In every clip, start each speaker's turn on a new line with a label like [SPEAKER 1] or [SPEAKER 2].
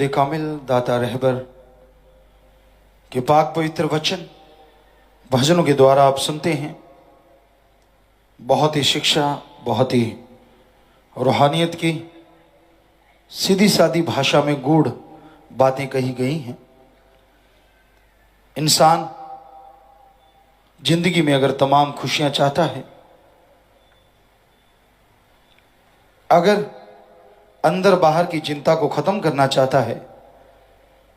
[SPEAKER 1] दे कामिल दाता रहबर के पाक पवित्र वचन भजनों के द्वारा आप सुनते हैं। बहुत ही शिक्षा, बहुत ही रूहानियत की सीधी सादी भाषा में गूढ़ बातें कही गई हैं। इंसान जिंदगी में अगर तमाम खुशियां चाहता है, अगर अंदर बाहर की चिंता को खत्म करना चाहता है,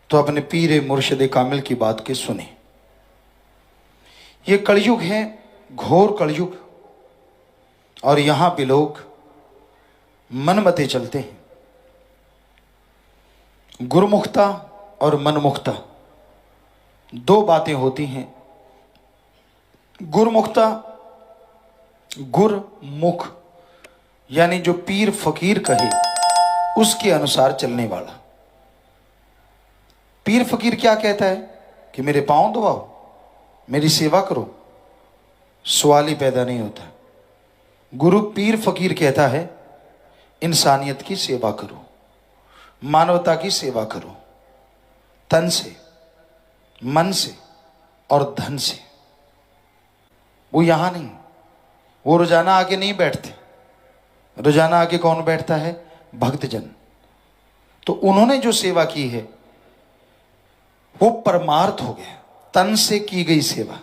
[SPEAKER 1] तो अपने पीर मुर्शिद कामिल की बात के सुने। ये कलयुग है, घोर कलयुग, और यहां पे लोग मनमते चलते हैं। गुरुमुखता और मनमुखता दो बातें होती हैं। गुरुमुखता, गुरमुख यानी जो पीर फकीर कहे उसके अनुसार चलने वाला। पीर फकीर क्या कहता है कि मेरे पांव दबाओ, मेरी सेवा करो, सवाल ही पैदा नहीं होता। गुरु पीर फकीर कहता है इंसानियत की सेवा करो, मानवता की सेवा करो, तन से, मन से और धन से। वो यहां नहीं, वो रोजाना आके नहीं बैठते। रोजाना आके कौन बैठता है? भक्तजन। तो उन्होंने जो सेवा की है वो परमार्थ हो गया, तन से की गई सेवा।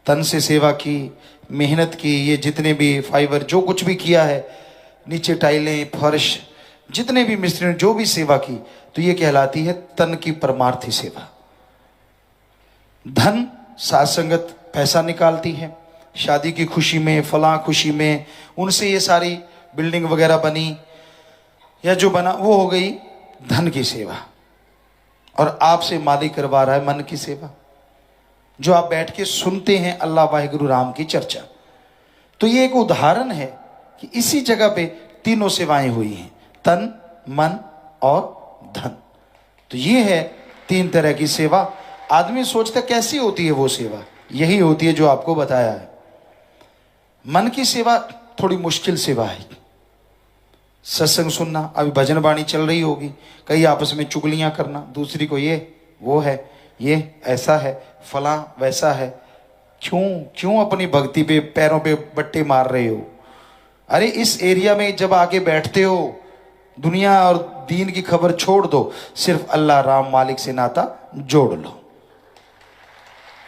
[SPEAKER 1] तन से सेवा की, मेहनत की, ये जितने भी फाइबर जो कुछ भी किया है, नीचे टाइलें, फर्श, जितने भी मिस्त्री ने जो भी सेवा की, तो ये कहलाती है तन की परमार्थी सेवा। धन, साथ संगत पैसा निकालती है, शादी की खुशी में, फलां खुशी में, उनसे ये सारी बिल्डिंग वगैरह बनी या जो बना, वो हो गई धन की सेवा। और आपसे मालिक करवा रहा है मन की सेवा, जो आप बैठ के सुनते हैं अल्लाह वाहिगुरु राम की चर्चा। तो ये एक उदाहरण है कि इसी जगह पे तीनों सेवाएं हुई हैं, तन, मन और धन। तो ये है तीन तरह की सेवा। आदमी सोचता कैसी होती है वो सेवा? यही होती है जो आपको बताया है। मन की सेवा थोड़ी मुश्किल सेवा है। सत्संग सुनना, अभी भजन वाणी चल रही होगी, कई आपस में चुगलियां करना, दूसरी को ये वो है, ये ऐसा है, फलां वैसा है। क्यों अपनी भक्ति पे पैरों पे बट्टे मार रहे हो? अरे इस एरिया में जब आके बैठते हो, दुनिया और दीन की खबर छोड़ दो, सिर्फ अल्लाह राम मालिक से नाता जोड़ लो,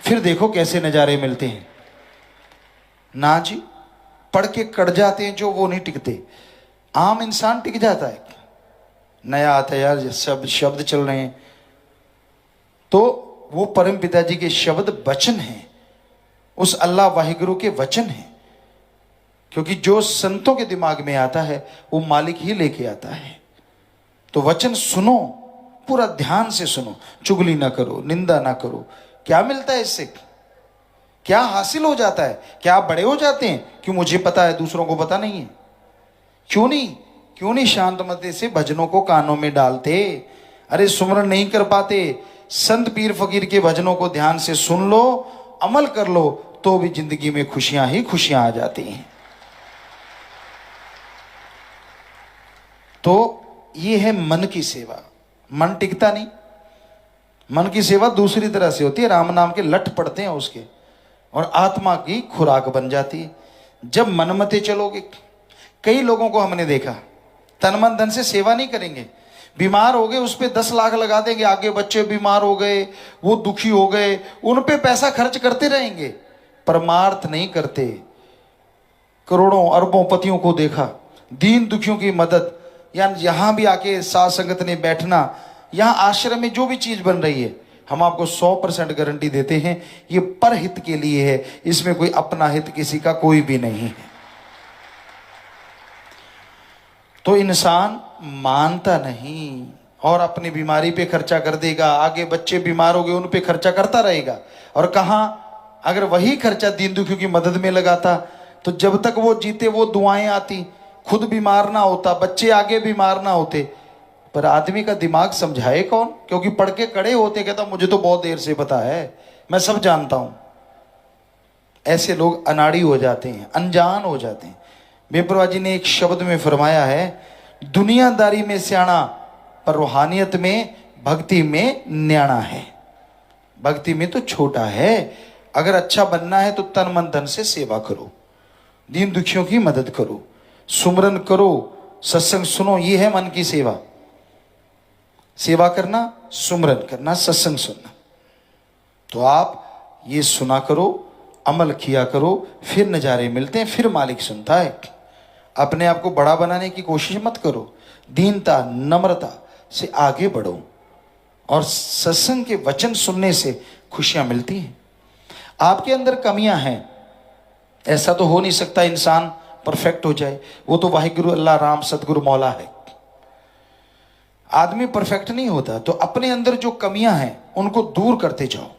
[SPEAKER 1] फिर देखो कैसे नजारे मिलते हैं। ना जी, पढ़ के कट जाते हैं जो, वो नहीं टिकते। आम इंसान टिक जाता है। नया आता है यार, शब्द चल रहे हैं, तो वो परम पिताजी के शब्द वचन हैं, उस अल्लाह वाहिगुरु के वचन हैं। क्योंकि जो संतों के दिमाग में आता है वो मालिक ही लेके आता है। तो वचन सुनो, पूरा ध्यान से सुनो, चुगली ना करो, निंदा ना करो। क्या मिलता है इससे? क्या हासिल हो जाता है? क्या आप बड़े हो जाते हैं? क्यों मुझे पता है दूसरों को पता नहीं है? क्यों नहीं शांतमते से भजनों को कानों में डालते? अरे सुमरन नहीं कर पाते, संत पीर फकीर के भजनों को ध्यान से सुन लो, अमल कर लो, तो भी जिंदगी में खुशियां ही खुशियां आ जाती हैं। तो ये है मन की सेवा। मन टिकता नहीं। मन की सेवा दूसरी तरह से होती है, राम नाम के लठ पड़ते हैं उसके, और आत्मा की खुराक बन जाती है। जब मनमते चलोगे, कई लोगों को हमने देखा तन मन धन से सेवा नहीं करेंगे, बीमार हो गए उस पे 10 लाख लगा देंगे, आगे बच्चे बीमार हो गए, वो दुखी हो गए, उन पे पैसा खर्च करते रहेंगे, परमार्थ नहीं करते। करोड़ों अरबों पतियों को देखा, दीन दुखियों की मदद, या यहां भी आके साथ संगत ने बैठना, यहां आश्रम में जो भी चीज बन रही है, हम आपको 100% गारंटी देते हैं ये परहित के लिए है, इसमें कोई अपना हित किसी का कोई भी नहीं है। तो इंसान मानता नहीं और अपनी बीमारी पे खर्चा कर देगा, आगे बच्चे बीमार हो गए उन पे खर्चा करता रहेगा। और कहां, अगर वही खर्चा दीन दुखियों की मदद में लगाता तो जब तक वो जीते वो दुआएं आती, खुद बीमार ना होता, बच्चे आगे बीमार ना होते। पर आदमी का दिमाग समझाए कौन? क्योंकि पढ़ के कड़े होते, कहता मुझे तो बहुत देर से पता है, मैं सब जानता हूं। ऐसे लोग अनाड़ी हो जाते हैं, अनजान हो जाते हैं। बेपरवाह जी ने एक शब्द में फरमाया है, दुनियादारी में सियाना पर रूहानियत में, भक्ति में न्याणा है। भक्ति में तो छोटा है। अगर अच्छा बनना है तो तन मन धन से सेवा करो, दीन दुखियों की मदद करो, सुमरन करो, सत्संग सुनो। ये है मन की सेवा। सेवा करना, सुमरन करना, सत्संग सुनना। तो आप ये सुना करो, अमल किया करो, फिर नज़ारे मिलते हैं, फिर मालिक सुनता है। अपने आप को बड़ा बनाने की कोशिश मत करो। दीनता, नम्रता से आगे बढ़ो और सत्संग के वचन सुनने से खुशियां मिलती हैं। आपके अंदर कमियां हैं, ऐसा तो हो नहीं सकता इंसान परफेक्ट हो जाए। वो तो वाहिगुरु, अल्लाह, राम, सतगुरु, मौला है। आदमी परफेक्ट नहीं होता। तो अपने अंदर जो कमियां हैं उनको दूर करते जाओ,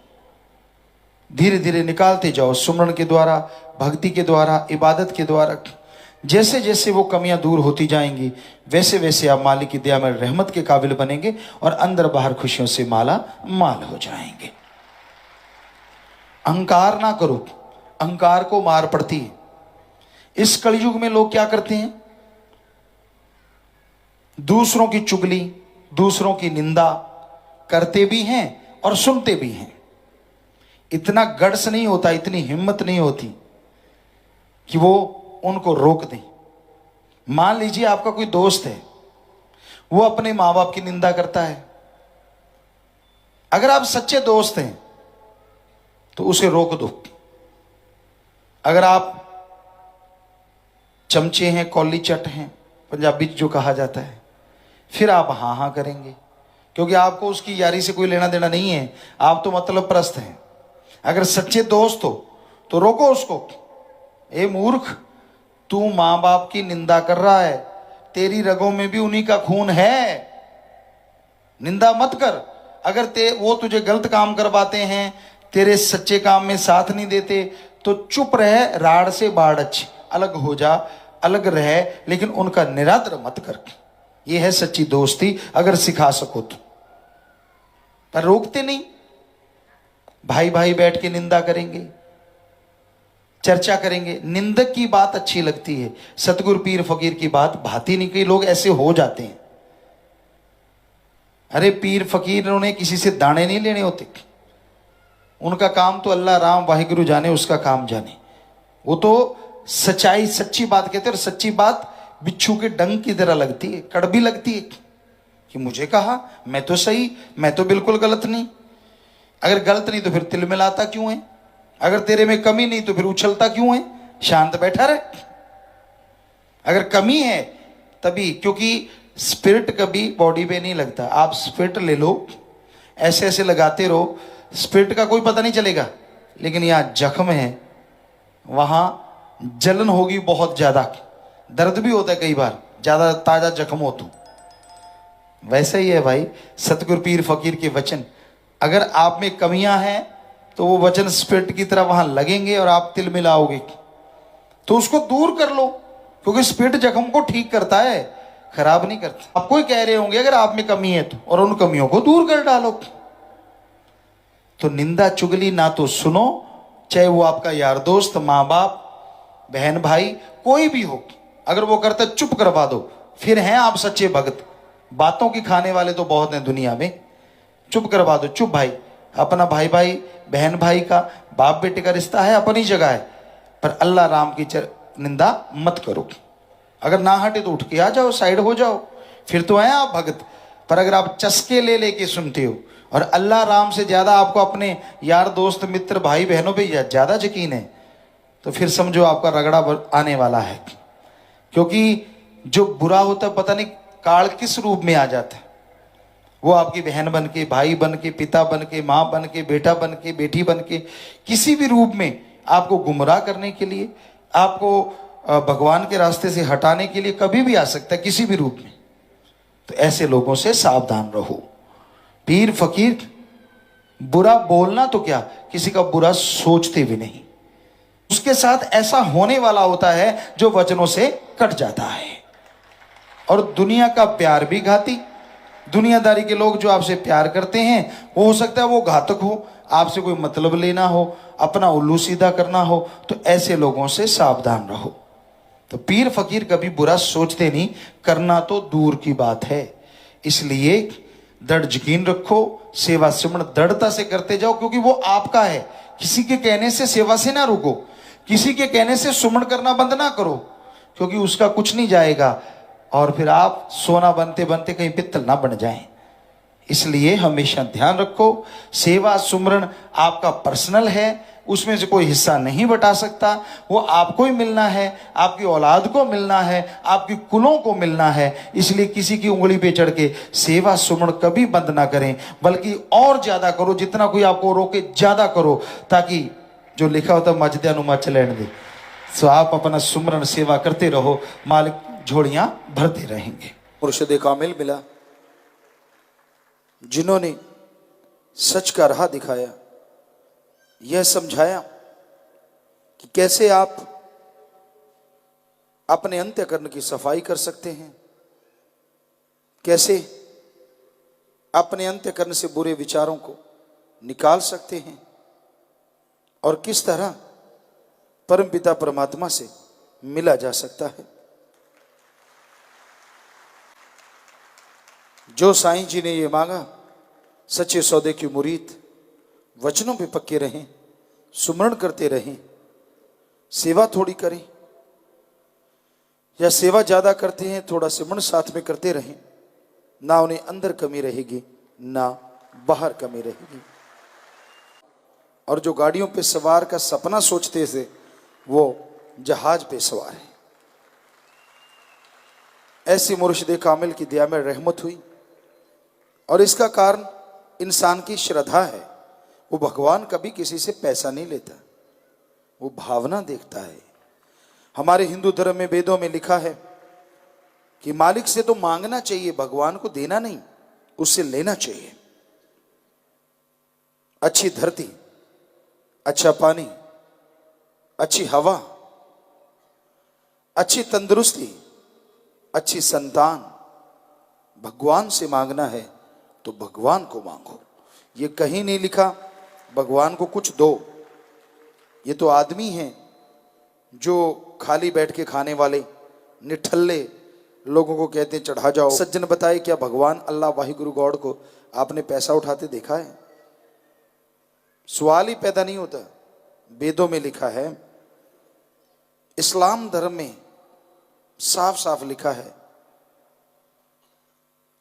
[SPEAKER 1] धीरे धीरे निकालते जाओ, सुमरन के द्वारा, भक्ति के द्वारा, इबादत के द्वारा। जैसे जैसे वो कमियां दूर होती जाएंगी वैसे वैसे आप मालिक की दया में रहमत के काबिल बनेंगे और अंदर बाहर खुशियों से माला माल हो जाएंगे। अहंकार ना करो, अहंकार को मार पड़ती है। इस कलयुग में लोग क्या करते हैं? दूसरों की चुगली, दूसरों की निंदा करते भी हैं और सुनते भी हैं। इतना गट्स नहीं होता, इतनी हिम्मत नहीं होती कि वो उनको रोक दें। मान लीजिए आपका कोई दोस्त है, वो अपने मां बाप की निंदा करता है। अगर आप सच्चे दोस्त हैं तो उसे रोक दो। अगर आप चमचे हैं, कौली चट हैं, पंजाबी जो कहा जाता है, फिर आप हाँ हाँ करेंगे, क्योंकि आपको उसकी यारी से कोई लेना देना नहीं है। आप तो मतलब प्रस्त हैं। अगर सच्चे दोस्त हो तो रोको उसको। ए मूर्ख, तू मां बाप की निंदा कर रहा है, तेरी रगों में भी उन्हीं का खून है, निंदा मत कर। अगर वो तुझे गलत काम करवाते हैं, तेरे सच्चे काम में साथ नहीं देते, तो चुप रह, राड़ से बाड़ अच्छी, अलग हो जा, अलग रह, लेकिन उनका निरादर मत कर। ये है सच्ची दोस्ती, अगर सिखा सको तो। पर रोकते नहीं, भाई भाई बैठ के निंदा करेंगे, चर्चा करेंगे। निंदक की बात अच्छी लगती है, सतगुरु पीर फकीर की बात भाती नहीं। कई लोग ऐसे हो जाते हैं। अरे पीर फकीर ने किसी से दाने नहीं लेने होते। उनका काम तो अल्लाह, राम, वाहिगुरु जाने, उसका काम जाने। वो तो सच्चाई, सच्ची बात कहते हैं। और सच्ची बात बिच्छू के डंक की तरह लगती है, कड़वी लगती है कि मुझे कहा, मैं तो सही, मैं तो बिल्कुल गलत नहीं। अगर गलत नहीं तो फिर तिल मिलाता क्यों है? अगर तेरे में कमी नहीं तो फिर उछलता क्यों है? शांत बैठा रहे। अगर कमी है तभी, क्योंकि स्पिरिट कभी बॉडी पे नहीं लगता। आप स्पिरिट ले लो, ऐसे ऐसे लगाते रहो, स्पिरिट का कोई पता नहीं चलेगा। लेकिन यहाँ जख्म है, वहां जलन होगी बहुत ज्यादा, दर्द भी होता है कई बार, ज्यादा ताजा जख्म हो तो। वैसे ही है भाई सतगुरु पीर फकीर के वचन। अगर आप में कमियां हैं तो वो वचन स्पिरिट की तरह वहां लगेंगे और आप तिल मिलाओगे, तो उसको दूर कर लो, क्योंकि स्पिरिट जख्म को ठीक करता है, खराब नहीं करता। आपको ही कह रहे होंगे अगर आप में कमी है तो, और उन कमियों को दूर कर डालो। तो निंदा चुगली ना तो सुनो, चाहे वो आपका यार दोस्त, माँ बाप, बहन भाई, कोई भी हो। अगर वो करता चुप करवा दो, फिर हैं आप सच्चे भक्त। बातों की खाने वाले तो बहुत हैं दुनिया में। चुप करवा दो, चुप भाई। अपना भाई भाई, बहन भाई का, बाप बेटे का रिश्ता है, अपनी जगह है, पर अल्लाह राम की निंदा मत करो। अगर ना हटे तो उठ के आ जाओ, साइड हो जाओ, फिर तो हैं आप भगत। पर अगर आप चस्के ले लेके सुनते हो और अल्लाह राम से ज्यादा आपको अपने यार दोस्त मित्र भाई बहनों पे ज्यादा यकीन है, तो फिर समझो आपका रगड़ा आने वाला है। क्योंकि जो बुरा होता है, पता नहीं काल किस रूप में आ जाता है। वो आपकी बहन बन के, भाई बन के, पिता बन के, माँ बन के, बेटा बन के, बेटी बन के, किसी भी रूप में आपको गुमराह करने के लिए, आपको भगवान के रास्ते से हटाने के लिए कभी भी आ सकता है, किसी भी रूप में। तो ऐसे लोगों से सावधान रहो। पीर फकीर बुरा बोलना तो क्या, किसी का बुरा सोचते भी नहीं। उसके साथ ऐसा होने वाला होता है जो वचनों से कट जाता है। और दुनिया का प्यार भी घाती। दुनियादारी के लोग जो आपसे प्यार करते हैं, वो हो सकता है वो घातक हो, आपसे कोई मतलब लेना हो, अपना उल्लू सीधा करना हो। तो ऐसे लोगों से सावधान रहो। तो पीर फकीर कभी बुरा सोचते नहीं, करना तो दूर की बात है। इसलिए दृढ़ यकीन रखो, सेवा सुमन दृढ़ता से करते जाओ, क्योंकि वो आपका है। किसी के कहने से सेवा से ना रुको, किसी के कहने से सुमन करना बंद ना करो, क्योंकि उसका कुछ नहीं जाएगा और फिर आप सोना बनते बनते कहीं पित्तल ना बन जाएं। इसलिए हमेशा ध्यान रखो, सेवा सुमरण आपका पर्सनल है, उसमें से कोई हिस्सा नहीं बटा सकता। वो आपको ही मिलना है, आपकी औलाद को मिलना है, आपकी कुलों को मिलना है। इसलिए किसी की उंगली पे चढ़ के सेवा सुमरण कभी बंद ना करें, बल्कि और ज्यादा करो। जितना कोई आपको रोके ज्यादा करो, ताकि जो लिखा होता मजदे अनुमा चलैन दे। सो आप अपना सुमरण सेवा करते रहो, मालिक झोलियां भरते रहेंगे। मुर्शिद कामिल मिला जिन्होंने सच का राह दिखाया, यह समझाया कि कैसे आप अपने अंतःकरण की सफाई कर सकते हैं, कैसे अपने अंतःकरण से बुरे विचारों को निकाल सकते हैं, और किस तरह परमपिता परमात्मा से मिला जा सकता है। जो साईं जी ने ये मांगा, सच्चे सौदे की मुरीद वचनों पे पक्के रहें, सुमरण करते रहें, सेवा थोड़ी करें, या सेवा ज्यादा करते हैं थोड़ा सिमरण साथ में करते रहें, ना उन्हें अंदर कमी रहेगी ना बाहर कमी रहेगी। और जो गाड़ियों पे सवार का सपना सोचते थे, वो जहाज पे सवार है। ऐसी मुर्शिद कामिल की दया में रहमत हुई, और इसका कारण इंसान की श्रद्धा है। वो भगवान कभी किसी से पैसा नहीं लेता, वो भावना देखता है। हमारे हिंदू धर्म में, वेदों में लिखा है कि मालिक से तो मांगना चाहिए, भगवान को देना नहीं, उससे लेना चाहिए। अच्छी धरती, अच्छा पानी, अच्छी हवा, अच्छी तंदुरुस्ती, अच्छी संतान भगवान से मांगना है तो भगवान को मांगो। ये कहीं नहीं लिखा भगवान को कुछ दो। ये तो आदमी हैं जो खाली बैठ के खाने वाले निठल्ले लोगों को कहते हैं चढ़ा जाओ। सज्जन बताए, क्या भगवान अल्लाह वाहिगुरु गॉड को आपने पैसा उठाते देखा है? सवाल ही पैदा नहीं होता। वेदों में लिखा है, इस्लाम धर्म में साफ साफ लिखा है,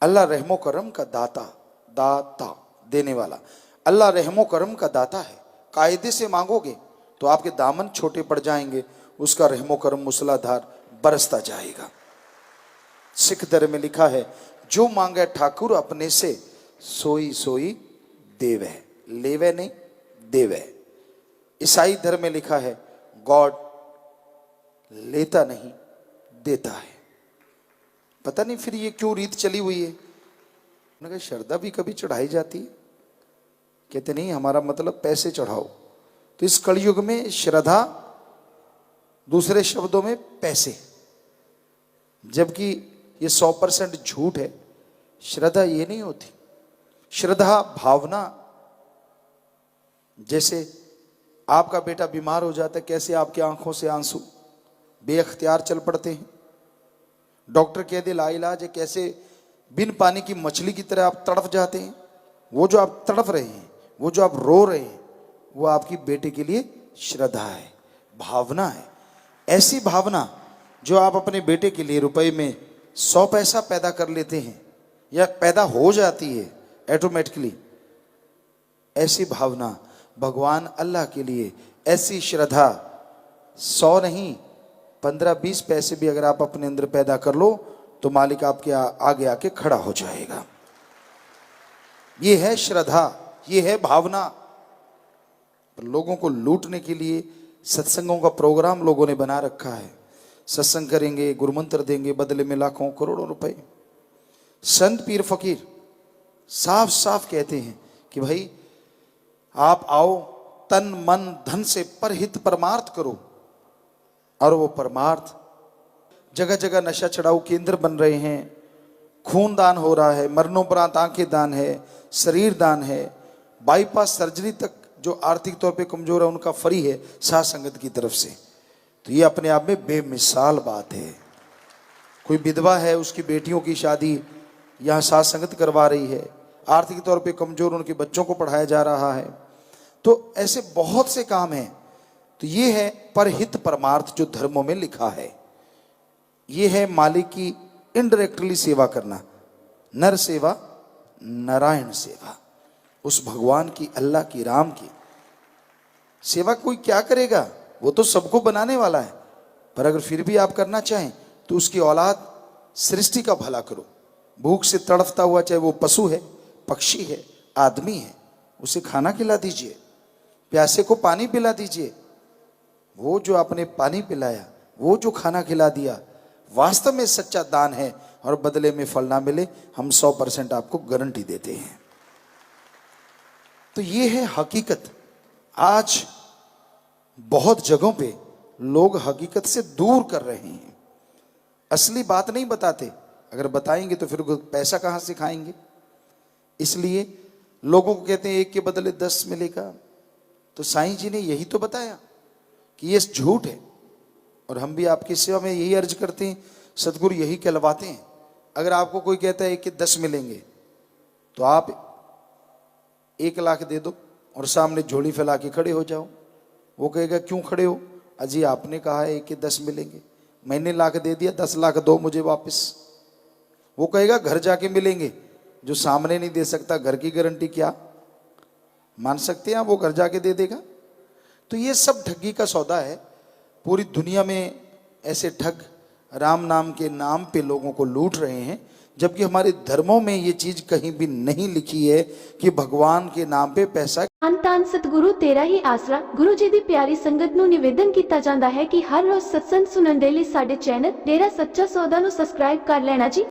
[SPEAKER 1] अल्लाह रहमो करम का दाता, दाता देने वाला। अल्लाह रहमो करम का दाता है। कायदे से मांगोगे तो आपके दामन छोटे पड़ जाएंगे, उसका रहमो करम मूसलाधार बरसता जाएगा। सिख धर्म में लिखा है, जो मांगे ठाकुर अपने से, सोई सोई देवे, लेवे नहीं देवे। ईसाई धर्म में लिखा है, गॉड लेता नहीं देता है। पता नहीं फिर ये क्यों रीत चली हुई है। उन्होंने कहा श्रद्धा भी कभी चढ़ाई जाती है? कहते नहीं, हमारा मतलब पैसे चढ़ाओ। तो इस कलयुग में श्रद्धा, दूसरे शब्दों में पैसे, जबकि ये 100% झूठ है। श्रद्धा ये नहीं होती। श्रद्धा भावना, जैसे आपका बेटा बीमार हो जाता है, कैसे आपकी आंखों से आंसू बेअख्तियार चल पड़ते हैं। डॉक्टर कह दे लाइलाज है, कैसे बिन पानी की मछली की तरह आप तड़फ जाते हैं। वो जो आप तड़फ रहे हैं, वो जो आप रो रहे हैं, वो आपकी बेटे के लिए श्रद्धा है, भावना है। ऐसी भावना जो आप अपने बेटे के लिए रुपए में 100 पैसा पैदा कर लेते हैं, या पैदा हो जाती है ऑटोमेटिकली, ऐसी भावना भगवान अल्लाह के लिए, ऐसी श्रद्धा 100 नहीं 15-20 पैसे भी अगर आप अपने अंदर पैदा कर लो तो मालिक आपके आगे आके खड़ा हो जाएगा। ये है श्रद्धा, ये है भावना। लोगों को लूटने के लिए सत्संगों का प्रोग्राम लोगों ने बना रखा है। सत्संग करेंगे, गुरुमंत्र देंगे, बदले में लाखों करोड़ों रुपए। संत पीर फकीर साफ साफ कहते हैं कि भाई आप आओ, तन मन धन से परहित परमार्थ करो। और वो परमार्थ, जगह जगह नशा चढ़ाऊ केंद्र बन रहे हैं, खून दान हो रहा है, मरणोपरांत आंखें दान है, शरीर दान है, बाईपास सर्जरी तक जो आर्थिक तौर पे कमजोर है उनका फ्री है साध संगत की तरफ से। तो ये अपने आप में बेमिसाल बात है। कोई विधवा है, उसकी बेटियों की शादी यहाँ साथ संगत करवा रही है, आर्थिक तौर पे कमजोर उनके बच्चों को पढ़ाया जा रहा है। तो ऐसे बहुत से काम हैं। तो ये है परहित परमार्थ जो धर्मों में लिखा है। ये है मालिक की इनडायरेक्टली सेवा करना, नर सेवा नारायण सेवा। उस भगवान की, अल्लाह की, राम की सेवा कोई क्या करेगा, वो तो सबको बनाने वाला है। पर अगर फिर भी आप करना चाहें तो उसकी औलाद सृष्टि का भला करो। भूख से तड़फता हुआ, चाहे वो पशु है, पक्षी है, आदमी है, उसे खाना खिला दीजिए, प्यासे को पानी पिला दीजिए। वो जो आपने पानी पिलाया, वो जो खाना खिला दिया, वास्तव में सच्चा दान है। और बदले में फल ना मिले, हम 100% आपको गारंटी देते हैं। तो ये है हकीकत। आज बहुत जगहों पे लोग हकीकत से दूर कर रहे हैं, असली बात नहीं बताते। अगर बताएंगे तो फिर पैसा कहां से खाएंगे। इसलिए लोगों को कहते हैं 1 के बदले 10 मिलेगा। तो साईं जी ने यही तो बताया कि ये झूठ है। और हम भी आपकी सेवा में यही अर्ज करते हैं, सदगुरु यही कहलवाते हैं। अगर आपको कोई कहता है 1 के 10 मिलेंगे, तो आप 1 लाख दे दो और सामने झोली फैला के खड़े हो जाओ। वो कहेगा क्यों खड़े हो, अजी आपने कहा है 1 के 10 मिलेंगे, मैंने लाख दे दिया, 10 लाख दो मुझे वापस। वो कहेगा घर जाके मिलेंगे। जो सामने नहीं दे सकता, घर की गारंटी क्या मान सकते हैं आप, वो घर जाके दे देगा। तो ये सब ठगी का सौदा है। पूरी दुनिया में ऐसे ठग राम नाम के नाम पे लोगों को लूट रहे हैं, जबकि हमारे धर्मों में ये चीज कहीं भी नहीं लिखी है कि भगवान के नाम पे पैसा।
[SPEAKER 2] ਧੰਨ ਸਤਿਗੁਰੂ ਤੇਰਾ ਹੀ ਆਸਰਾ। ਗੁਰੂ ਜੀ ਦੀ ਪਿਆਰੀ ਸੰਗਤ ਨੂੰ ਨਿਵੇਦਨ ਕੀਤਾ ਜਾਂਦਾ ਹੈ ਕਿ ਹਰ ਰੋਜ਼ ਸਤਸੰਗ ਸੁਣਨ ਦੇ ਲਈ ਸਾਡੇ ਚੈਨਲ ਡੇਰਾ ਸੱਚਾ ਸੌਦਾ ਨੂੰ ਸਬਸਕ੍ਰਾਈਬ ਕਰ ਲੈਣਾ ਜੀ।